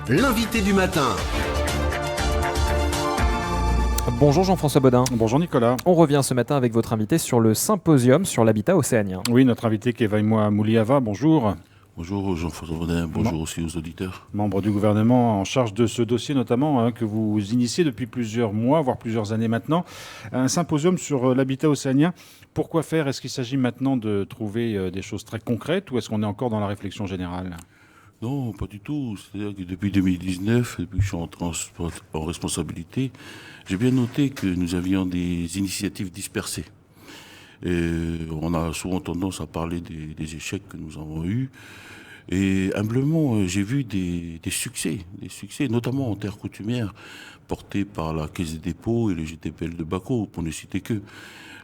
l'invité du matin. Bonjour Jean-François Bodin. Bonjour Nicolas. On revient ce matin avec votre invité sur le symposium sur l'habitat océanien. Oui, notre invité qui est Vaimoa Mouliava, bonjour. Bonjour Jean-François Bodin, bonjour aussi aux auditeurs. Membre du gouvernement en charge de ce dossier notamment, que vous initiez depuis plusieurs mois, voire plusieurs années maintenant. Un symposium sur l'habitat océanien. Pourquoi faire ? Est-ce qu'il s'agit maintenant de trouver des choses très concrètes ou est-ce qu'on est encore dans la réflexion générale ? Non, pas du tout. C'est-à-dire que depuis 2019, depuis que je suis entré en responsabilité, j'ai bien noté que nous avions des initiatives dispersées. Et on a souvent tendance à parler des échecs que nous avons eus. Et humblement, j'ai vu des succès, notamment en terre coutumière, portés par la Caisse des dépôts et le GTPL de Baco, pour ne citer que.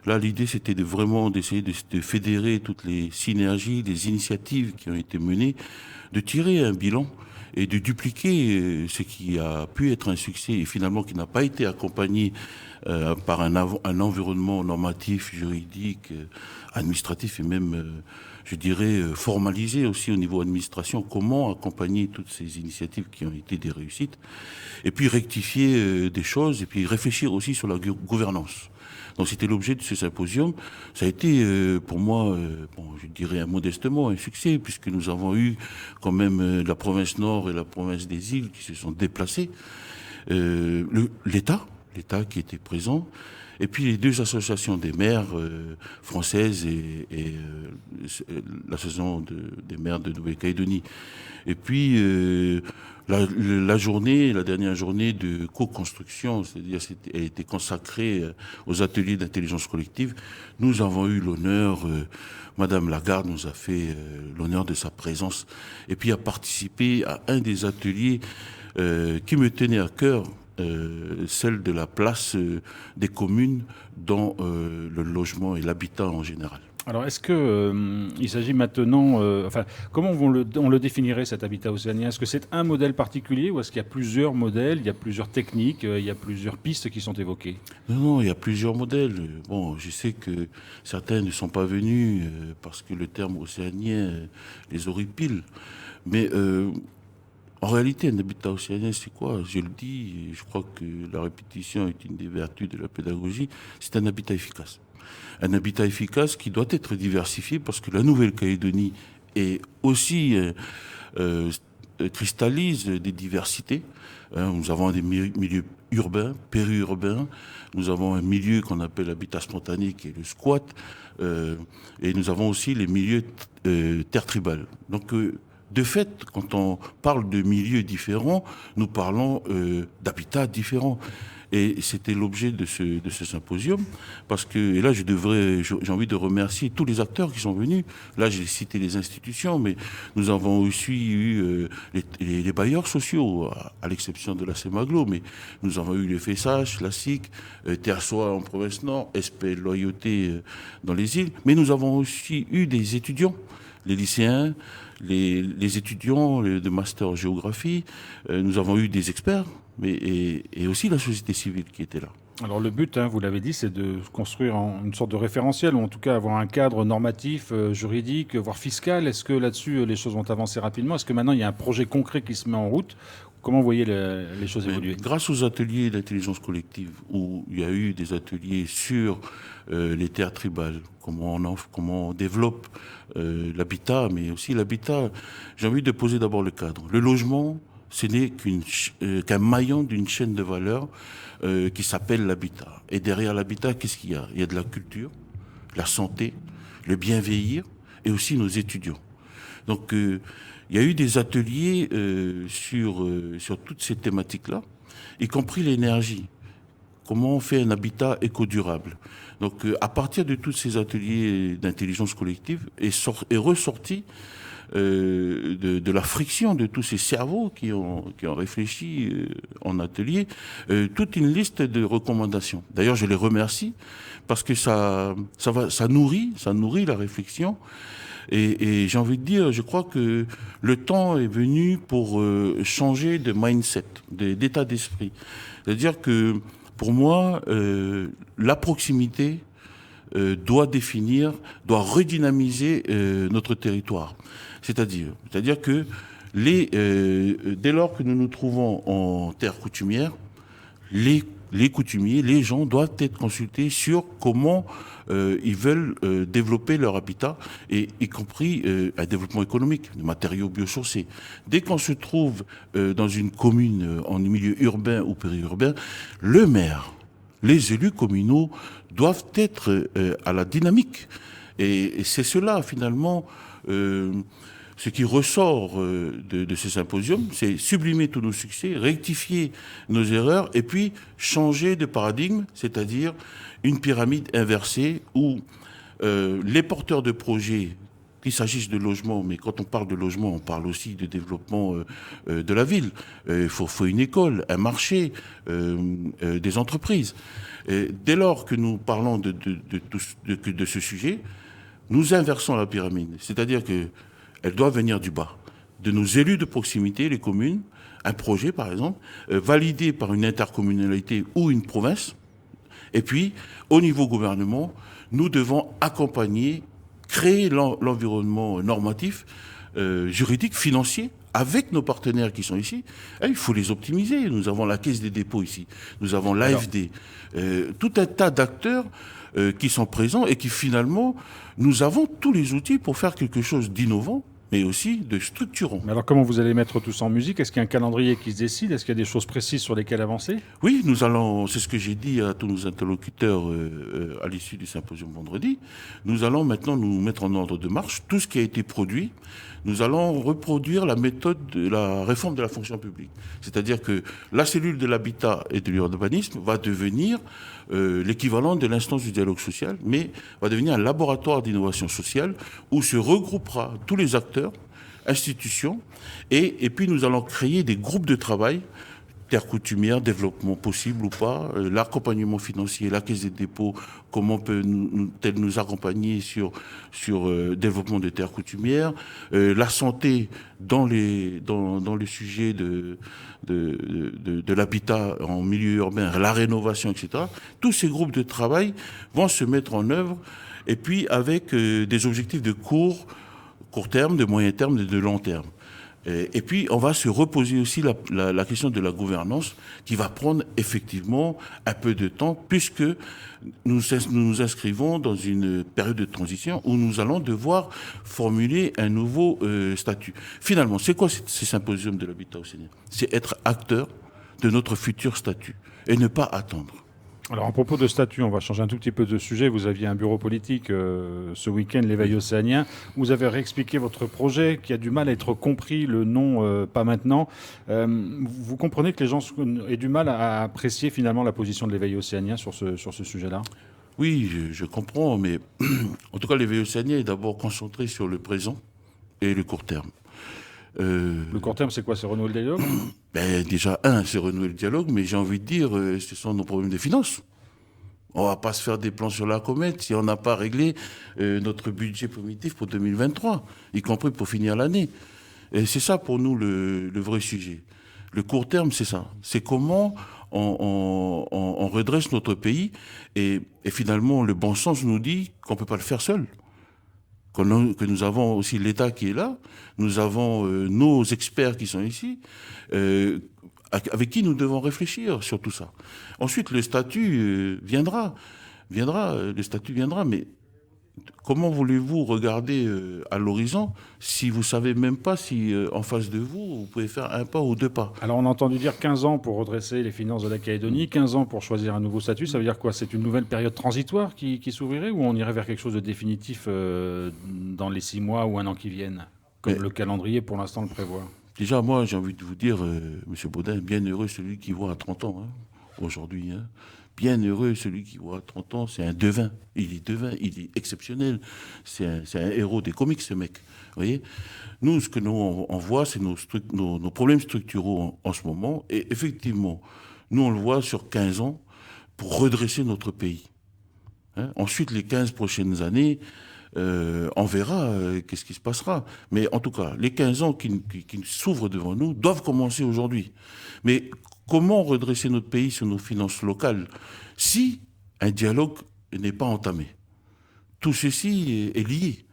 Là, l'idée, c'était d'essayer de fédérer toutes les synergies, les initiatives qui ont été menées, de tirer un bilan et de dupliquer ce qui a pu être un succès et finalement qui n'a pas été accompagné par un environnement normatif, juridique, administratif et même, je dirais, formalisé aussi au niveau administration. Comment accompagner toutes ces initiatives qui ont été des réussites et puis rectifier des choses et puis réfléchir aussi sur la gouvernance. Donc c'était l'objet de ce symposium. Ça a été pour moi, je dirais modestement, un succès, puisque nous avons eu quand même la province Nord et la province des îles qui se sont déplacées. L'État qui était présent, et puis les deux associations des maires françaises et l'association des maires de Nouvelle-Calédonie. Et puis la dernière journée de co-construction, c'est-à-dire elle était consacrée aux ateliers d'intelligence collective. Nous avons eu l'honneur, Madame Lagarde nous a fait l'honneur de sa présence, et puis a participé à un des ateliers qui me tenait à cœur, celle de la place des communes dans le logement et l'habitat en général. Alors, est-ce qu'il s'agit maintenant... comment on le définirait, cet habitat océanien ? Est-ce que c'est un modèle particulier ou est-ce qu'il y a plusieurs modèles, il y a plusieurs techniques, il y a plusieurs pistes qui sont évoquées ? Non, il y a plusieurs modèles. Bon, je sais que certains ne sont pas venus parce que le terme océanien les horripile. Mais en réalité, un habitat océanien, c'est quoi ? Je le dis, et je crois que la répétition est une des vertus de la pédagogie, c'est un habitat efficace. Un habitat efficace qui doit être diversifié parce que la Nouvelle-Calédonie est aussi cristallise des diversités. Nous avons des milieux urbains, périurbains. Nous avons un milieu qu'on appelle l'habitat spontané, qui est le squat. Et nous avons aussi les milieux terre tribale. Donc, de fait, quand on parle de milieux différents, nous parlons d'habitats différents. Et c'était l'objet de ce symposium, parce que, et là j'ai envie de remercier tous les acteurs qui sont venus. Là j'ai cité les institutions, mais nous avons aussi eu les bailleurs sociaux, à l'exception de la CEMAGLO, mais nous avons eu les FSH, la SIC, Tersois en province Nord, SPL Loyauté dans les îles, mais nous avons aussi eu des étudiants, les lycéens, les étudiants de master en géographie, nous avons eu des experts, et aussi la société civile qui était là. Alors le but, vous l'avez dit, c'est de construire une sorte de référentiel, ou en tout cas avoir un cadre normatif, juridique, voire fiscal. Est-ce que là-dessus, les choses vont avancer rapidement ? Est-ce que maintenant, il y a un projet concret qui se met en route ? Comment vous voyez les choses évoluer ? Grâce aux ateliers d'intelligence collective, où il y a eu des ateliers sur les terres tribales, comment on développe l'habitat, mais aussi l'habitat, j'ai envie de poser d'abord le cadre. Le logement, ce n'est qu'un maillon d'une chaîne de valeur qui s'appelle l'habitat. Et derrière l'habitat, qu'est-ce qu'il y a ? Il y a de la culture, la santé, le bien vieillir et aussi nos étudiants. Donc il y a eu des ateliers sur toutes ces thématiques-là, y compris l'énergie. Comment on fait un habitat éco-durable. Donc à partir de tous ces ateliers d'intelligence collective est ressorti de la friction de tous ces cerveaux qui ont réfléchi en atelier, toute une liste de recommandations. D'ailleurs, je les remercie parce que ça nourrit la réflexion. Et j'ai envie de dire, je crois que le temps est venu pour changer de mindset, d'état d'esprit. C'est-à-dire que pour moi, la proximité doit redynamiser notre territoire. C'est-à-dire que Dès lors que nous nous trouvons en terre coutumière, les coutumiers, les gens doivent être consultés sur comment ils veulent développer leur habitat, et y compris un développement économique, de matériaux biosourcés. Dès qu'on se trouve dans une commune en milieu urbain ou périurbain, le maire, les élus communaux doivent être à la dynamique. Et c'est cela, finalement, ce qui ressort de ce symposium, c'est sublimer tous nos succès, rectifier nos erreurs et puis changer de paradigme, c'est-à-dire une pyramide inversée où les porteurs de projets, qu'il s'agisse de logement, mais quand on parle de logement, on parle aussi de développement de la ville. Il faut une école, un marché, des entreprises. Et dès lors que nous parlons de ce sujet, nous inversons la pyramide. C'est-à-dire qu'elle doit venir du bas, de nos élus de proximité, les communes, un projet par exemple, validé par une intercommunalité ou une province. Et puis, au niveau gouvernement, nous devons accompagner, créer l'environnement normatif, juridique, financier, avec nos partenaires qui sont ici. Et il faut les optimiser. Nous avons la Caisse des dépôts ici, nous avons l'AFD, tout un tas d'acteurs qui sont présents et qui finalement, nous avons tous les outils pour faire quelque chose d'innovant, mais aussi de structurant. Mais alors comment vous allez mettre tout ça en musique? Est-ce qu'il y a un calendrier qui se décide? Est-ce qu'il y a des choses précises sur lesquelles avancer? Oui, nous allons, c'est ce que j'ai dit à tous nos interlocuteurs à l'issue du symposium vendredi, nous allons maintenant nous mettre en ordre de marche. Tout ce qui a été produit, nous allons reproduire la méthode de la réforme de la fonction publique. C'est-à-dire que la cellule de l'habitat et de l'urbanisme va devenir l'équivalent de l'instance du dialogue social, mais va devenir un laboratoire d'innovation sociale où se regroupera tous les acteurs, institutions, et puis nous allons créer des groupes de travail, terre coutumière, développement possible ou pas, l'accompagnement financier, la Caisse des dépôts, comment peut-elle nous accompagner sur développement de terres coutumières, la santé dans le sujet de l'habitat en milieu urbain, la rénovation, etc. Tous ces groupes de travail vont se mettre en œuvre, et puis avec des objectifs de court terme, de moyen terme et de long terme. Et puis, on va se reposer aussi la question de la gouvernance, qui va prendre effectivement un peu de temps, puisque nous nous inscrivons dans une période de transition où nous allons devoir formuler un nouveau statut. Finalement, c'est quoi ce symposium de l'habitat au Sénégal? C'est être acteur de notre futur statut et ne pas attendre. Alors, à propos de statut, on va changer un tout petit peu de sujet. Vous aviez un bureau politique ce week-end, l'éveil océanien. Vous avez réexpliqué votre projet qui a du mal à être compris, le nom pas maintenant. Vous comprenez que les gens aient du mal à apprécier finalement la position de l'éveil océanien sur ce sujet-là? Oui, je comprends, mais en tout cas, l'éveil océanien est d'abord concentré sur le présent et le court terme. Le court terme, c'est quoi? C'est renouer le dialogue? Déjà, c'est renouer le dialogue, mais j'ai envie de dire, ce sont nos problèmes de finances. On ne va pas se faire des plans sur la comète si on n'a pas réglé notre budget primitif pour 2023, y compris pour finir l'année. Et c'est ça pour nous le vrai sujet. Le court terme, c'est ça. C'est comment on redresse notre pays, et finalement, le bon sens nous dit qu'on ne peut pas le faire seul. Que nous avons aussi l'État qui est là, nous avons nos experts qui sont ici, avec qui nous devons réfléchir sur tout ça. Ensuite, le statut viendra, le statut viendra, mais comment voulez-vous regarder à l'horizon si vous ne savez même pas si en face de vous, vous pouvez faire un pas ou deux pas? Alors, on a entendu dire 15 ans pour redresser les finances de la Calédonie, 15 ans pour choisir un nouveau statut. Ça veut dire quoi? C'est une nouvelle période transitoire qui s'ouvrirait, ou on irait vers quelque chose de définitif dans les 6 mois ou un an qui viennent, comme le calendrier pour l'instant le prévoit? Déjà, moi, j'ai envie de vous dire, Monsieur Baudin, bien heureux celui qui voit à 30 ans, aujourd'hui. Bien heureux celui qui voit à 30 ans, c'est un devin. Il est devin, il est exceptionnel. C'est un héros des comics, ce mec. Vous voyez? Nous, ce que nous, on voit, c'est nos problèmes structuraux en ce moment. Et effectivement, nous, on le voit sur 15 ans pour redresser notre pays. Ensuite, les 15 prochaines années, on verra qu'est-ce qui se passera. Mais en tout cas, les 15 ans qui s'ouvrent devant nous doivent commencer aujourd'hui. Mais comment redresser notre pays sur nos finances locales si un dialogue n'est pas entamé? Tout ceci est lié.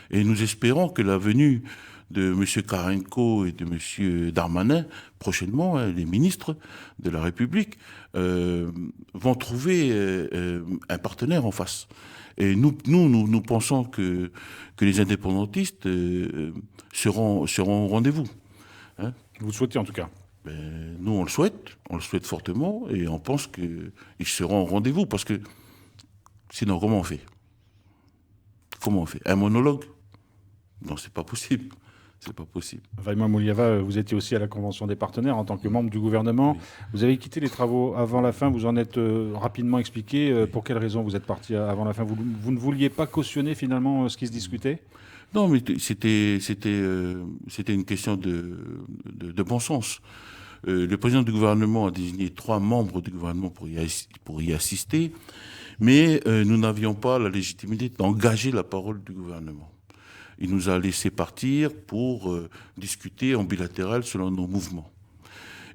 Et nous espérons que la venue de M. Karenko et de M. Darmanin, prochainement, hein, les ministres de la République, vont trouver un partenaire en face. Et nous pensons que les indépendantistes seront au rendez-vous. Hein. Vous le souhaitez en tout cas. Ben, nous, on le souhaite fortement, et on pense qu'ils seront au rendez-vous, parce que sinon, comment on fait? Comment on fait? Un monologue? Non, c'est pas possible. C'est pas possible. Vaima Mouliava, vous étiez aussi à la Convention des partenaires en tant que membre du gouvernement. Oui. Vous avez quitté les travaux avant la fin. Vous en êtes rapidement expliqué. Oui. Pour quelles raisons vous êtes parti avant la fin? Vous ne vouliez pas cautionner finalement ce qui se discutait? Non, mais c'était une question de bon sens. Le président du gouvernement a désigné 3 membres du gouvernement pour y assister, mais nous n'avions pas la légitimité d'engager la parole du gouvernement. Il nous a laissé partir pour discuter en bilatéral selon nos mouvements.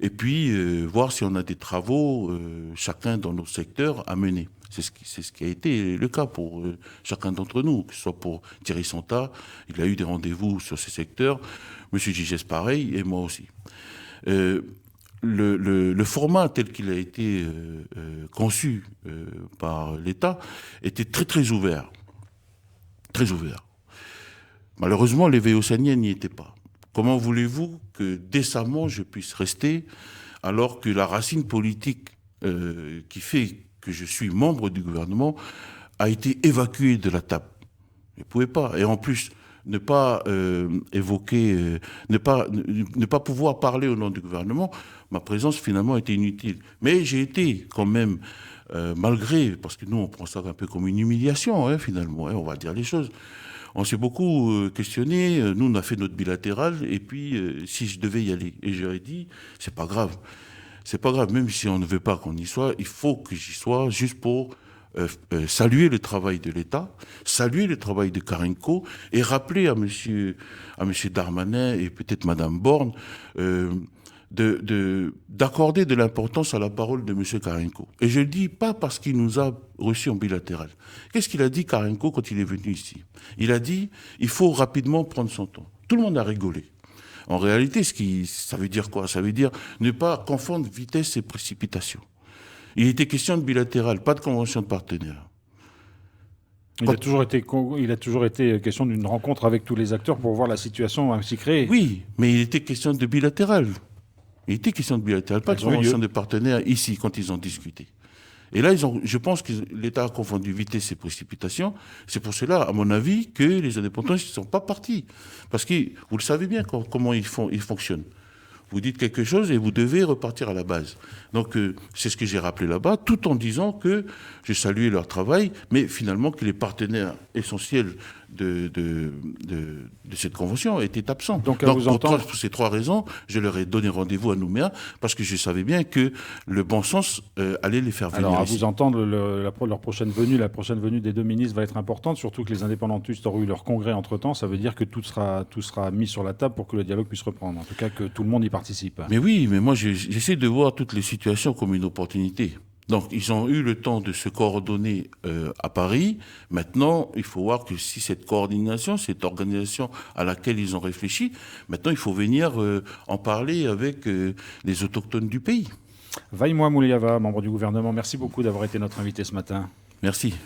Et puis, voir si on a des travaux, chacun dans nos secteurs, à mener. C'est ce qui a été le cas pour chacun d'entre nous, que ce soit pour Thierry Santa, il a eu des rendez-vous sur ces secteurs, M. Gigès pareil, et moi aussi. Le format tel qu'il a été conçu par l'État était très très ouvert. Très ouvert. Malheureusement, les Véocéaniens n'y étaient pas. Comment voulez-vous que décemment je puisse rester alors que la racine politique qui fait que je suis membre du gouvernement a été évacuée de la table? Je ne pouvais pas. Et en plus, ne pas évoquer, ne pas pouvoir parler au nom du gouvernement, ma présence finalement était inutile. Mais j'ai été quand même, malgré, parce que nous on prend ça un peu comme une humiliation, hein, finalement, hein, on va dire les choses. On s'est beaucoup questionné, nous on a fait notre bilatéral, et puis si je devais y aller, et j'aurais dit, c'est pas grave. C'est pas grave, même si on ne veut pas qu'on y soit, il faut que j'y sois juste pour saluer le travail de l'État, saluer le travail de Karenko et rappeler à monsieur Darmanin et peut-être Madame Borne d'accorder de l'importance à la parole de monsieur Karenko. Et je le dis pas parce qu'il nous a reçus en bilatéral. Qu'est-ce qu'il a dit Karenko quand il est venu ici? Il a dit il faut rapidement prendre son temps. Tout le monde a rigolé. En réalité, ça veut dire quoi? Ça veut dire ne pas confondre vitesse et précipitation. Il était question de bilatéral, pas de convention de partenaires. Il a toujours été question d'une rencontre avec tous les acteurs pour voir la situation ainsi créée. Oui, mais il était question de bilatéral. Il était question de bilatéral, pas de convention de partenaires ici, quand ils ont discuté. Et là, je pense que l'État a confondu vitesse et précipitation. C'est pour cela, à mon avis, que les indépendants ne sont pas partis. Parce que vous le savez bien comment ils fonctionnent. Vous dites quelque chose et vous devez repartir à la base. Donc, c'est ce que j'ai rappelé là-bas, tout en disant que je saluais leur travail, mais finalement que les partenaires essentiels de cette convention étaient absents. Donc pour ces 3 raisons, je leur ai donné rendez-vous à Nouméa, parce que je savais bien que le bon sens allait les faire venir. Alors, à ici. vous entendre, leur prochaine venue des 2 ministres va être importante, surtout que les indépendantistes auront eu leur congrès entre-temps. Ça veut dire que tout sera mis sur la table pour que le dialogue puisse reprendre. En tout cas, que tout le monde y participe. Mais oui, mais moi, j'essaie de voir toutes les situations comme une opportunité. Donc, ils ont eu le temps de se coordonner à Paris. Maintenant, il faut voir que si cette coordination, cette organisation à laquelle ils ont réfléchi, maintenant, il faut venir en parler avec les autochtones du pays. Vaima Mouliava, membre du gouvernement, merci beaucoup d'avoir été notre invité ce matin. Merci.